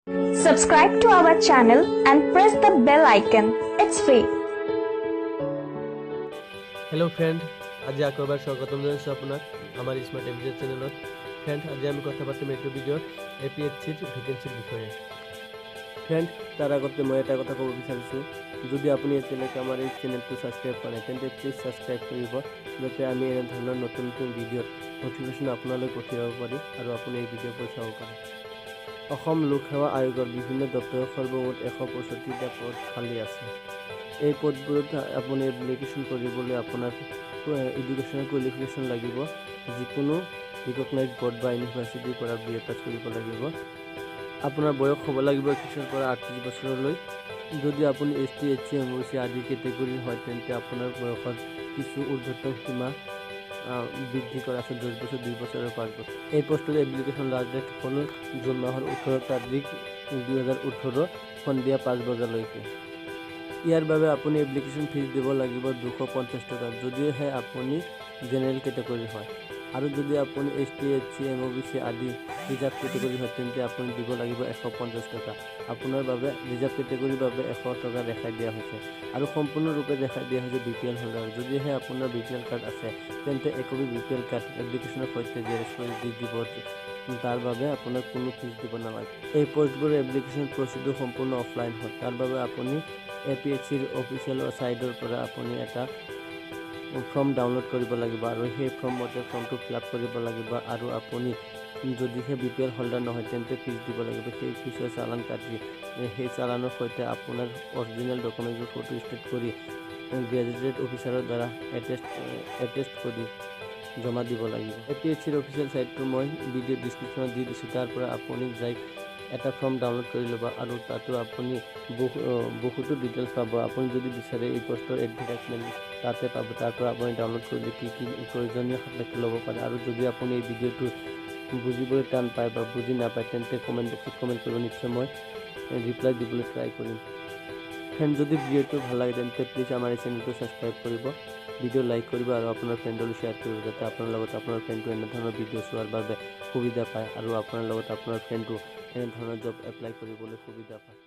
Subscribe to our channel and press the bell icon. It's free. Hello friend, आज আকৌ এবাৰ স্বাগতম জনাইছোঁ আপোনাক আমাৰ স্মাৰ্ট এভিডেন্স চেনেলত। ফ্ৰেণ্ড, আজি আমি কথা পাতিম এইটো ভিডিঅ'ত APSCৰ ভেকেঞ্চিৰ বিষয়ে। ফ্ৰেণ্ড, তাৰ আগতে মই এটা কথা ক'ব বিচাৰিছোঁ, যদি আপুনি এতিয়ালৈকে আমাৰ এই চেনেলটো ছাবস্ক্ৰাইব কৰা নাই তেন্তে প্লিজ ছাবস্ক্ৰাইব কৰিব, যাতে আমি এনেধৰণৰ নতুন নতুন ভিডিঅ'ত নটিফিকেশ্যন আপোনালৈ পঠিয়াব পাৰি আৰু আপুনি এই ভিডিঅ'বোৰ চাব পাৰে। অসম লোক সেৱা আয়োগৰ বিভিন্ন দপ্তৰৰ সৰ্বমুঠ 165টা পদ খালী আছে। এই পদবোৰত আপুনি এপ্লিকেশ্যন কৰিবলৈ আপোনাৰ এডুকেশ্যনেল কোৱালিফিকেশ্যন লাগিব, যিকোনো ৰিকগনাইজ বৰ্ড বা ইউনিভাৰ্চিটিৰ পৰা BA পাছ কৰিব লাগিব। আপোনাৰ বয়স হ'ব লাগিব 21 পৰা 38 বছৰলৈ। যদি আপুনি ST, SC, OBC আদি কেটেগৰীৰ হয় তেন্তে আপোনাৰ বয়সত কিছু ঊৰ্ধ্বতম সীমা বৃদ্ধি কৰা আছে, 10 বছৰ, 2 বছৰ আৰু 5 বছৰ। এই পোষ্টৰ এপ্লিকেশ্যন লাষ্ট ডেট হ'ল জুন মাহৰ 18 তাৰিখ 2018 সন্ধিয়া 5 বজালৈকে। ইয়াৰ বাবে আপুনি এপ্লিকেশ্যন ফিজ দিব লাগিব 250 টকা, যদিহে আপুনি জেনেৰেল কেটেগৰীৰ হয়। আৰু যদি আপুনি ST, SC, OBC আদি ৰিজাৰ্ভ কেটেগৰী হয় তেন্তে আপুনি দিব লাগিব 150 টকা। আপোনাৰ বাবে ৰিজাৰ্ভ কেটেগৰীৰ বাবে 100 টকা ৰেহাই দিয়া হৈছে আৰু সম্পূৰ্ণৰূপে ৰেহাই দিয়া হৈছে BPL হোল্ডাৰ। যদিহে আপোনাৰ BPL কাৰ্ড আছে তেন্তে একপি BPL কাৰ্ড এপ্লিকেশ্যনৰ সৈতে জেৰক্স কৰি দি দিব, তাৰ বাবে আপোনাৰ কোনো ফিজ দিব নালাগে। এই পোষ্টবোৰৰ এপ্লিকেশ্যন প্ৰচিডিউৰ সম্পূৰ্ণ অফলাইন হয়। তাৰ বাবে আপুনি APSCৰ অফিচিয়েল ছাইটৰ পৰা আপুনি এটা ফৰ্ম ডাউনলোড কৰিব লাগিব আৰু সেই ফৰ্মটো ফিল আপ কৰিব লাগিব। আৰু আপুনি যদিহে BPL হোল্ডাৰ নহয় তেন্তে ফিজ দিব লাগিব। সেই ফিজৰ চালান কাটি সেই চালানৰ সৈতে আপোনাৰ অৰিজিনেল ডকুমেণ্টবোৰ ফটো ষ্টেট কৰি গ্ৰেজুৱেটেড অফিচাৰৰ দ্বাৰা এটেষ্ট কৰি জমা দিব লাগিব। APSCৰ অফিচিয়েল ছাইটটো মই ভিডিঅ' ডিছক্ৰিপশ্যনত দি দিছোঁ, তাৰ পৰা আপুনি যাই এটা ফৰ্ম ডাউনলোড কৰি ল'ব আৰু তাতো আপুনি বহুতো ডিটেইলছ পাব। আপুনি যদি বিচাৰে এই পোষ্টৰ এডভাৰটাইজমেণ্ট তাতে পাব, তাৰ পৰা আপুনি ডাউনলোড কৰিলে কি কি প্ৰয়োজনীয় সাপেক্ষে ল'ব পাৰে। আৰু যদি আপুনি এই ভিডিঅ'টো বুজিবলৈ টান পায় বা বুজি নাপায় তেন্তে কমেণ্ট বক্সত কমেণ্ট কৰিব, নিশ্চয় মই ৰিপ্লাই দিবলৈ ট্ৰাই কৰিম। ফ্ৰেণ্ড, যদি ভিডিঅ'টো ভাল লাগে তেন্তে প্লিজ আমাৰ এই চেনেলটো ছাবস্ক্ৰাইব কৰিব, ভিডিঅ' লাইক কৰিব আৰু আপোনাৰ ফ্ৰেণ্ডলৈ শ্বেয়াৰ কৰিব, যাতে আপোনাৰ লগত আপোনাৰ ফ্ৰেণ্ডটো এনেধৰণৰ ভিডিঅ' চোৱাৰ বাবে সুবিধা পায় আৰু আপোনাৰ লগত আপোনাৰ ফ্ৰেণ্ডটো এনেধৰণৰ জব এপ্লাই কৰিবলৈ সুবিধা পায়।